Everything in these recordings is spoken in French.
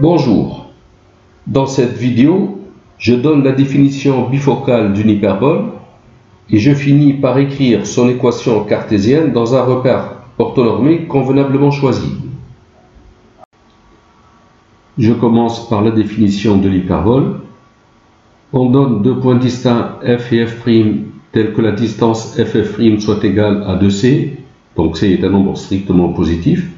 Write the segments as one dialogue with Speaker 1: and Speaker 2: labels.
Speaker 1: Bonjour, dans cette vidéo, je donne la définition bifocale d'une hyperbole et je finis par écrire son équation cartésienne dans un repère orthonormé convenablement choisi. Je commence par la définition de l'hyperbole. On donne deux points distincts f et f' tels que la distance ff' soit égale à 2c, donc c est un nombre strictement positif,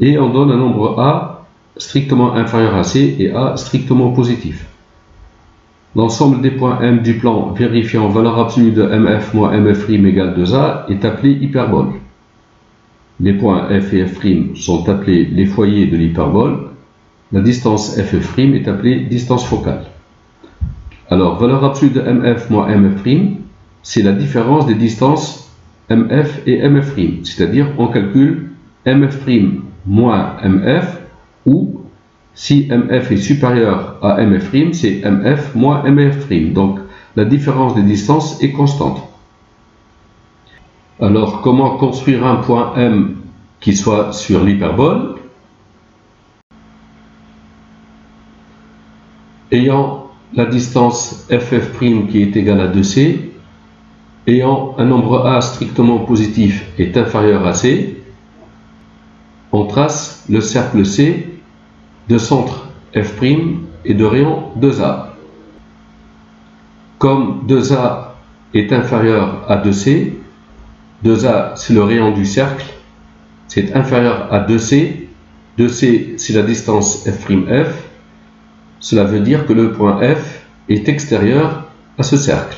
Speaker 1: et on donne un nombre a strictement inférieur à c et a strictement positif. L'ensemble des points m du plan vérifiant valeur absolue de mf moins mf' égale 2a est appelé hyperbole. Les points f et f' sont appelés les foyers de l'hyperbole. La distance f' est appelée distance focale. Alors, valeur absolue de mf moins mf', c'est la différence des distances mf et mf', c'est-à-dire on calcule mf' moins mf, ou si mf est supérieur à mf', c'est mf moins mf'. Donc, la différence des distances est constante. Alors, comment construire un point M qui soit sur l'hyperbole? Ayant la distance ff' qui est égale à 2c, ayant un nombre a strictement positif est inférieur à c, on trace le cercle C de centre f' et de rayon 2a. Comme 2a est inférieur à 2c, 2a c'est le rayon du cercle, c'est inférieur à 2c, 2c c'est la distance f'f, cela veut dire que le point F est extérieur à ce cercle.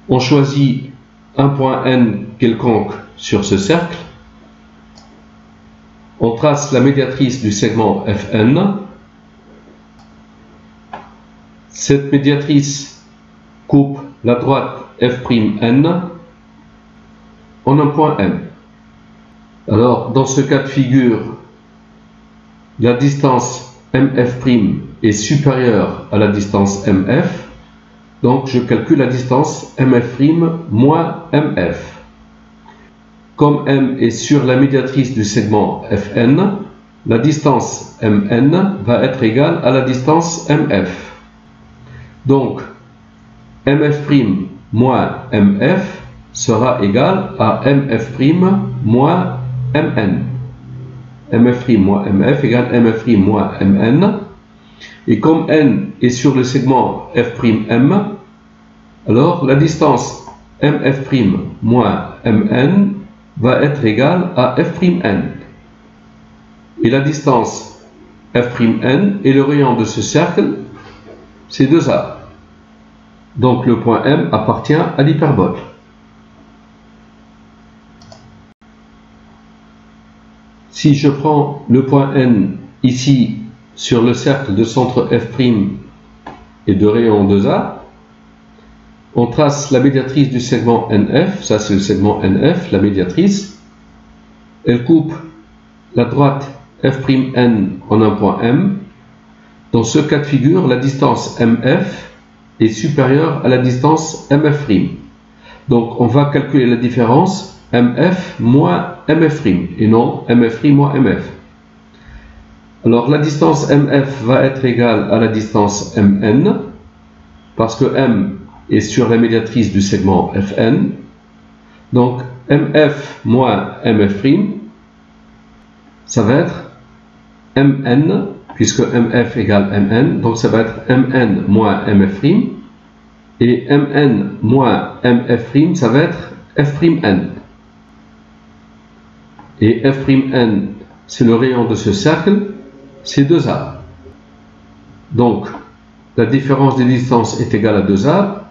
Speaker 1: On choisit un point N quelconque sur ce cercle. On trace la médiatrice du segment Fn. Cette médiatrice coupe la droite F'N en un point M. Alors, dans ce cas de figure, la distance mf' est supérieure à la distance mf, donc je calcule la distance mf' moins mf. Comme m est sur la médiatrice du segment fn, la distance mn va être égale à la distance mf. Donc, mf' moins mf sera égal à mf' moins mn. mf' moins mf égale mf' moins mn. Et comme n est sur le segment f'm, alors la distance mf' moins mn va être égale à f'n. Et la distance f'n et le rayon de ce cercle, c'est 2a. Donc le point M appartient à l'hyperbole. Si je prends le point N ici sur le cercle de centre f' et de rayon 2a, on trace la médiatrice du segment NF, ça c'est le segment NF, la médiatrice. Elle coupe la droite F'N en un point M. Dans ce cas de figure, la distance MF est supérieure à la distance MF'. Donc on va calculer la différence MF moins MF' et non MF' moins MF. Alors la distance MF va être égale à la distance MN parce que M est sur la médiatrice du segment Fn. Donc MF moins MF', ça va être Mn, puisque MF égale Mn, donc ça va être Mn moins MF', et Mn moins MF', ça va être F'N. Et F'N, c'est le rayon de ce cercle, c'est 2a. Donc, la différence des distances est égale à 2a.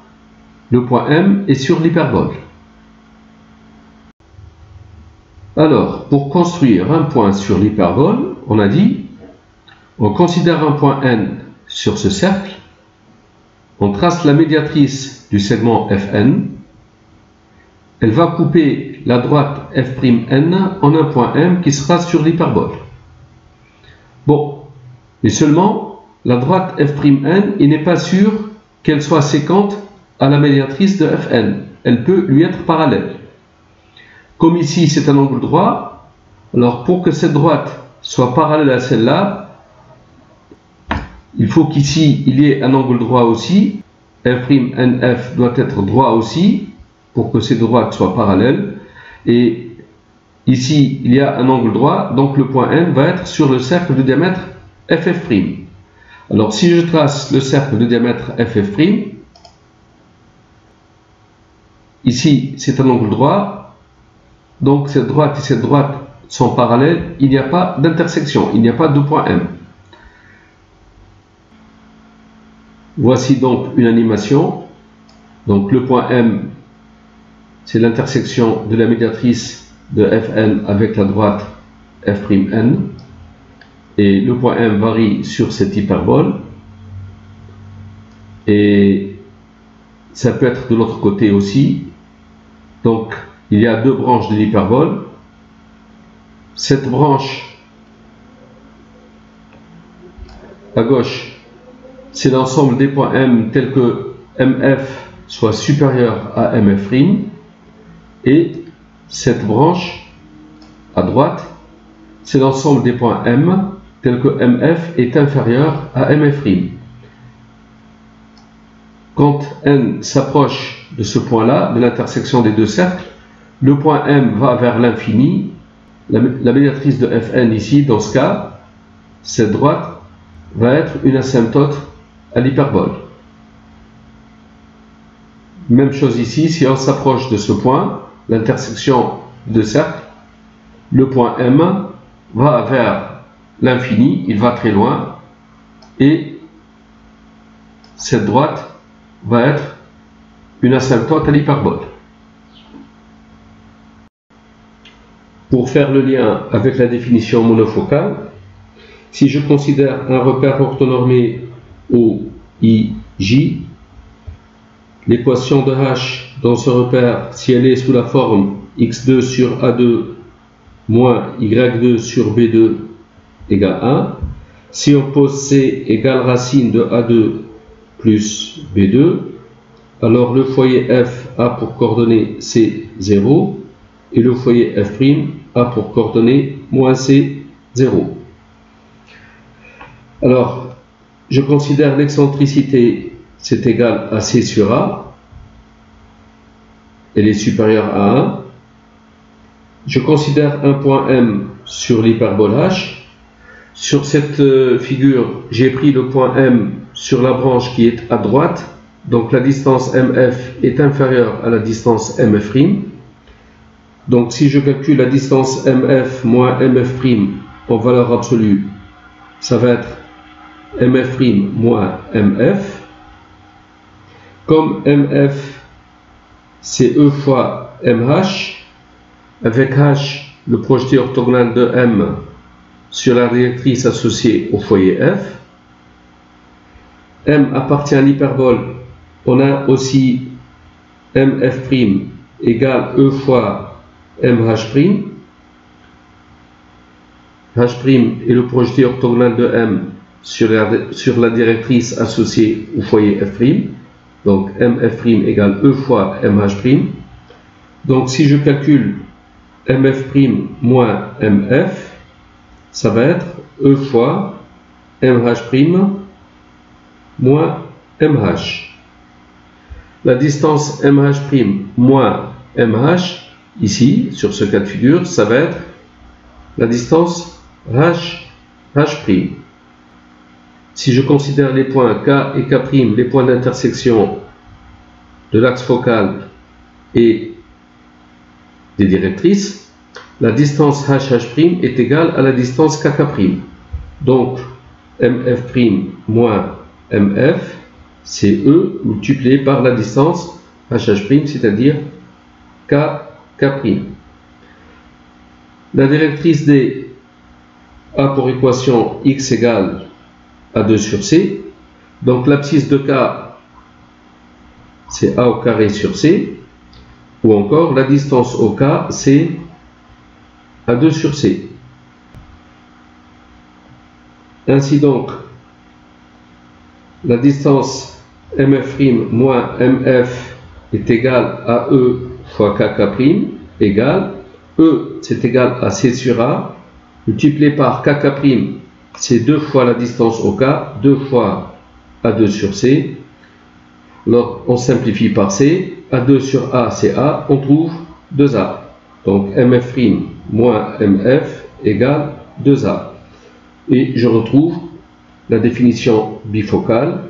Speaker 1: Le point M est sur l'hyperbole. Alors, pour construire un point sur l'hyperbole, on a dit, on considère un point N sur ce cercle, on trace la médiatrice du segment Fn, elle va couper la droite F'N en un point M qui sera sur l'hyperbole. Bon, mais seulement, la droite F'N, il n'est pas sûr qu'elle soit séquente à la médiatrice de Fn. Elle peut lui être parallèle. Comme ici c'est un angle droit, alors pour que cette droite soit parallèle à celle-là, il faut qu'ici il y ait un angle droit aussi. F', doit être droit aussi pour que ces droites soient parallèles. Et ici, il y a un angle droit, donc le point N va être sur le cercle de diamètre FF'. Alors, si je trace le cercle de diamètre FF', ici, c'est un angle droit, donc cette droite et cette droite sont parallèles, il n'y a pas d'intersection, il n'y a pas de point M. Voici donc une animation. Donc le point M, c'est l'intersection de la médiatrice de Fn avec la droite F'N. Et le point M varie sur cette hyperbole. Et ça peut être de l'autre côté aussi. Donc il y a deux branches de l'hyperbole. Cette branche à gauche, c'est l'ensemble des points M tels que MF soit supérieur à MF', et cette branche à droite, c'est l'ensemble des points M tels que MF est inférieur à MF'. Quand N s'approche de ce point-là, de l'intersection des deux cercles, le point M va vers l'infini. La médiatrice de Fn ici, dans ce cas, cette droite va être une asymptote à l'hyperbole. Même chose ici, si on s'approche de ce point, l'intersection de cercles, le point M va vers l'infini, il va très loin, et cette droite va être une asymptote à l'hyperbole. Pour faire le lien avec la définition monofocale, si je considère un repère orthonormé OIJ, l'équation de H dans ce repère, si elle est sous la forme x2 sur A2 moins y2 sur B2 égale 1, si on pose C égale racine de A2 plus B2, alors le foyer F a pour coordonnée C 0 et le foyer F' a pour coordonnée moins C 0. Alors, je considère l'excentricité, c'est égal à C sur A, elle est supérieure à 1. Je considère un point M sur l'hyperbole H. Sur cette figure, j'ai pris le point M sur la branche qui est à droite, donc la distance MF est inférieure à la distance MF'. Donc si je calcule la distance MF moins MF' en valeur absolue, ça va être MF' moins MF. Comme MF c'est E fois MH, avec H le projeté orthogonal de M sur la directrice associée au foyer F. M appartient à l'hyperbole, on a aussi MF' égale E fois MH'. H' est le projeté orthogonal de M sur la directrice associée au foyer F'. Donc MF' égale E fois MH'. Donc si je calcule MF' moins MF, ça va être E fois MH' moins MH. La distance MH' moins MH, ici, sur ce cas de figure, ça va être la distance H'. Si je considère les points K et K', les points d'intersection de l'axe focal et des directrices, la distance HH' est égale à la distance KK'. Donc, MF' moins MF, c'est E multiplié par la distance HH', c'est-à-dire KK'. La directrice D a pour équation x égale A2 sur C. Donc l'abscisse de K, c'est A au carré sur C. Ou encore la distance au K, c'est A2 sur C. Ainsi donc, la distance MF' moins MF est égale à E fois KK' égale E, c'est égal à C sur A, multiplié par KK' c'est 2 fois la distance au K, 2 fois A2 sur C. Alors, on simplifie par C. A2 sur A, c'est A. On trouve 2A. Donc, MF' moins MF égale 2A. Et je retrouve la définition bifocale.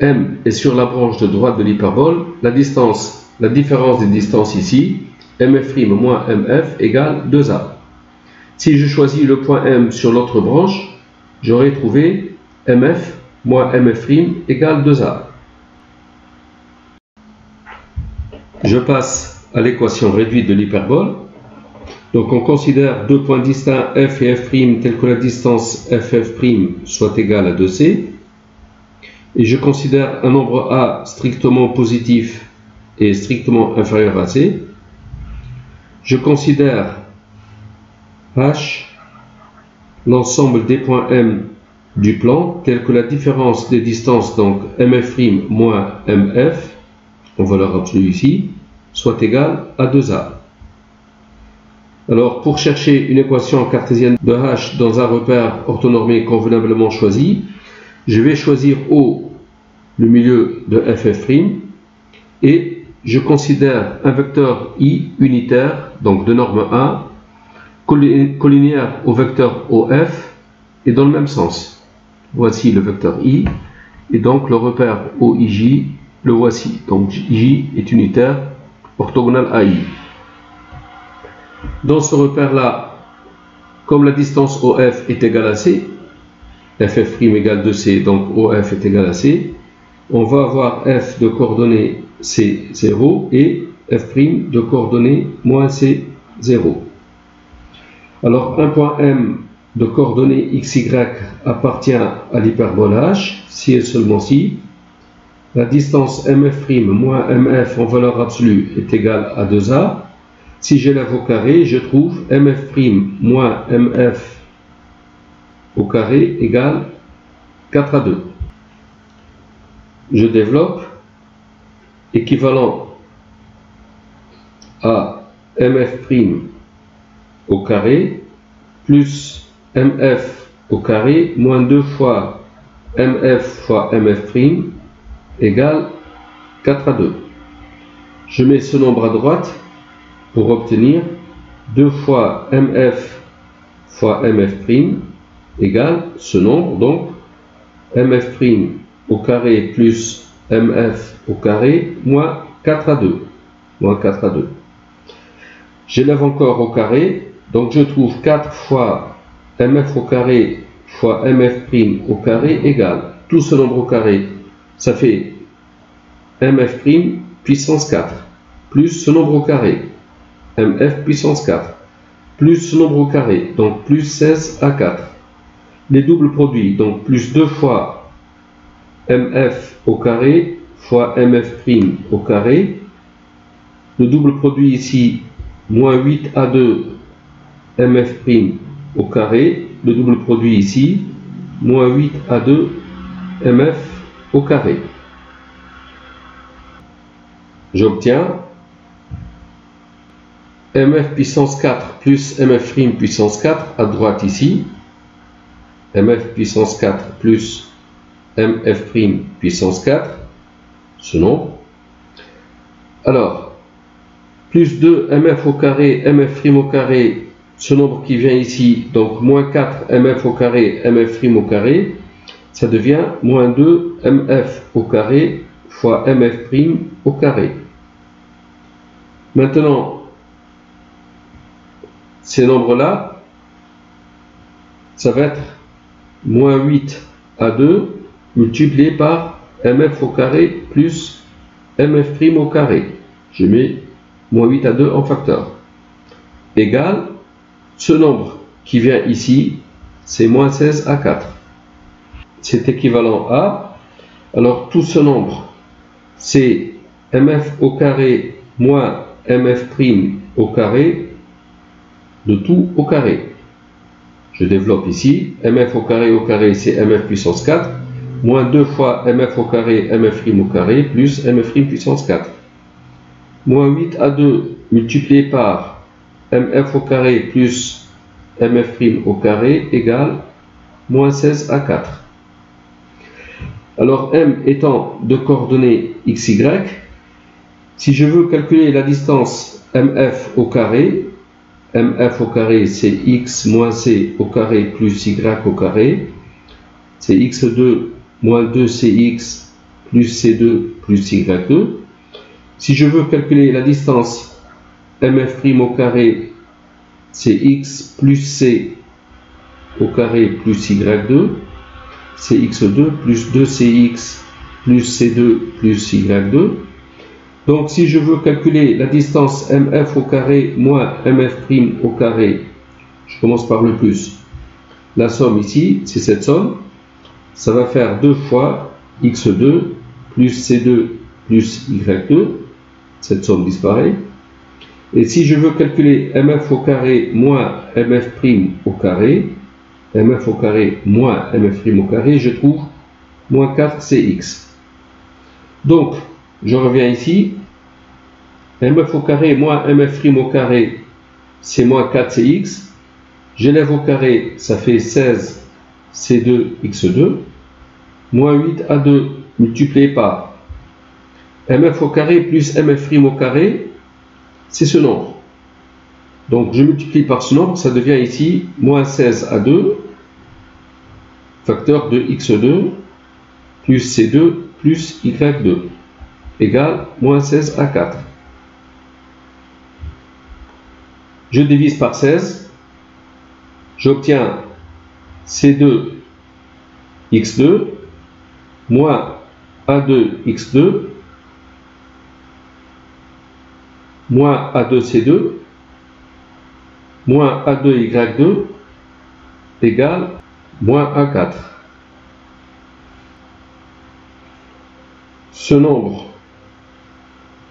Speaker 1: M est sur la branche de droite de l'hyperbole. La différence des distances ici, MF' moins MF égale 2A. Si je choisis le point M sur l'autre branche, j'aurai trouvé MF moins MF' égale 2A. Je passe à l'équation réduite de l'hyperbole. Donc on considère deux points distincts f et f' tels que la distance ff' soit égale à 2c. Et je considère un nombre a strictement positif et strictement inférieur à c. Je considère h l'ensemble des points m du plan tels que la différence des distances, donc mf' moins mf, en valeur absolue ici, soit égale à 2a. Alors, pour chercher une équation cartésienne de h dans un repère orthonormé convenablement choisi, je vais choisir O, le milieu de ff', et je considère un vecteur i unitaire, donc de norme 1, collinéaire au vecteur OF, et dans le même sens. Voici le vecteur i, et donc le repère OIJ, le voici. Donc J est unitaire, orthogonal à i. Dans ce repère-là, comme la distance OF est égale à C, ff' égale 2C, donc OF est égal à C, on va avoir f de coordonnées C0 et f' de coordonnées moins C0. Alors, un point M de coordonnées xy appartient à l'hyperbole H, si et seulement si la distance mf' moins mf en valeur absolue est égale à 2a. Si j'élève au carré, je trouve mf' moins mf au carré égale 4 à 2. Je développe équivalent à mf' au carré plus mf au carré moins 2 fois mf fois mf' égale 4 à 2. Je mets ce nombre à droite pour obtenir 2 fois mf fois mf' égale ce nombre, donc mf' au carré plus mf au carré moins 4 à 2. Moins 4 à 2. J'élève encore au carré, donc je trouve 4 fois mf au carré fois mf' au carré égale tout ce nombre au carré, ça fait mf' puissance 4 plus ce nombre au carré, mf puissance 4 plus ce nombre au carré, donc plus 16 à 4. Les doubles produits, donc plus 2 fois mf au carré fois mf' au carré. Le double produit ici, moins 8 à 2 mf' au carré. Le double produit ici, moins 8 à 2 mf au carré. J'obtiens mf puissance 4 plus mf' puissance 4 à droite ici. Mf puissance 4 plus mf' puissance 4, ce nombre. Alors, plus 2 mf au carré, mf' au carré, ce nombre qui vient ici, donc moins 4 mf au carré, mf' au carré, ça devient moins 2 mf au carré fois mf' au carré. Maintenant, ces nombres-là, ça va être moins 8 à 2 multiplié par mf au carré plus mf' au carré. Je mets moins 8 à 2 en facteur. Égale, ce nombre qui vient ici, c'est moins 16 à 4. C'est équivalent à, alors tout ce nombre, c'est mf au carré moins mf' au carré de tout au carré. Je développe ici, mf au carré c'est mf puissance 4, moins 2 fois mf au carré, mf' au carré, plus mf' puissance 4. Moins 8 à 2 multiplié par mf au carré plus mf' au carré égale moins 16 à 4. Alors m étant de coordonnées xy, si je veux calculer la distance mf au carré c'est x moins c au carré plus y au carré, c'est x2 moins 2cx plus c2 plus y2. Si je veux calculer la distance mf' au carré, c'est x plus c au carré plus y2, c'est x2 plus 2cx plus c2 plus y2. Donc si je veux calculer la distance mf au carré moins mf' au carré, je commence par le plus. La somme ici, c'est cette somme. Ça va faire 2 fois x2 plus c2 plus y2. Cette somme disparaît. Et si je veux calculer mf au carré moins mf' au carré, mf au carré moins mf' au carré, je trouve moins 4cx. Donc, je reviens ici. mf au carré moins mf' au carré, c'est moins 4cx. J'élève au carré, ça fait 16c2x2. Moins 8a2 multiplié par mf au carré plus mf' au carré, c'est ce nombre. Donc, je multiplie par ce nombre, ça devient ici moins 16a2, facteur de x2, plus c2, plus y2, égale moins 16 à 4. Je divise par 16, j'obtiens c2 x2, moins a2 x2, moins a2c2, moins a2y2, égale moins a4. Ce nombre,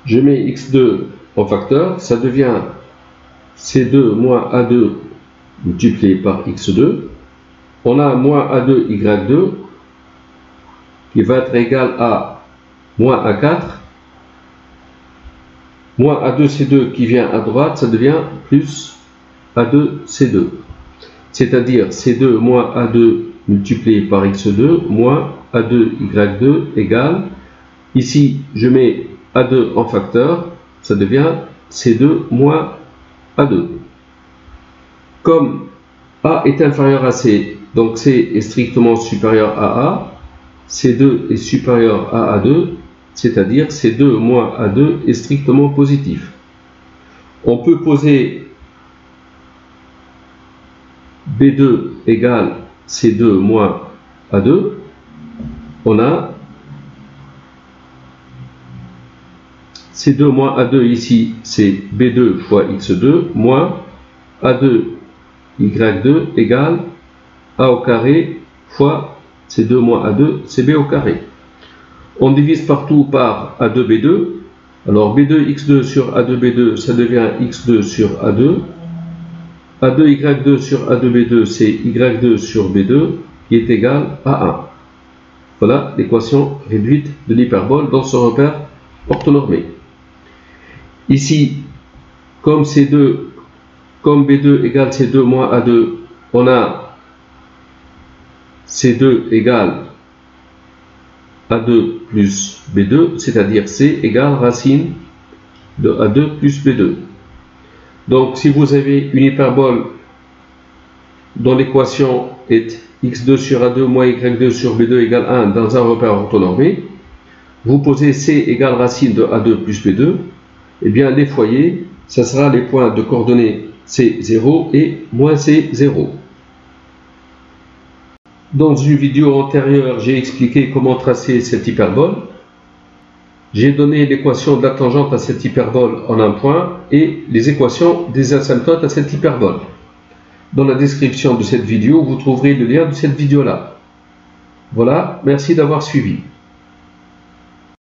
Speaker 1: je mets x2 en facteur, ça devient c2 moins a2 multiplié par x2. On a moins a2y2 qui va être égal à moins a4. Moins a2c2 qui vient à droite, ça devient plus a2c2. C'est-à-dire c2 moins a2 multiplié par x2 moins a2y2 égale, ici je mets a2 en facteur, ça devient c2 moins a2. Comme a est inférieur à c, donc c est strictement supérieur à a, c2 est supérieur à a2, c'est-à-dire c2 moins a2 est strictement positif. On peut poser b2 égale c2 moins a2. On a c2 moins a2 ici, c'est b2 fois x2 moins a2 y2 égale a au carré fois c2 moins a2, c'est b au carré. On divise partout par a2b2. Alors b2 x2 sur a2b2, ça devient x2 sur a2. a2y2 sur a2b2, c'est y2 sur b2 qui est égal à 1. Voilà l'équation réduite de l'hyperbole dans ce repère orthonormé. Ici, comme b2 égale c2 moins a2, on a c2 égale a2 plus b2, c'est-à-dire c égale racine de a2 plus b2. Donc, si vous avez une hyperbole dont l'équation est x2 sur a2 moins y2 sur b2 égale 1 dans un repère orthonormé, vous posez c égale racine de a2 plus b2, et bien les foyers, ça sera les points de coordonnées c0 et moins c0. Dans une vidéo antérieure, j'ai expliqué comment tracer cette hyperbole. J'ai donné l'équation de la tangente à cette hyperbole en un point et les équations des asymptotes à cette hyperbole. Dans la description de cette vidéo, vous trouverez le lien de cette vidéo-là. Voilà, merci d'avoir suivi.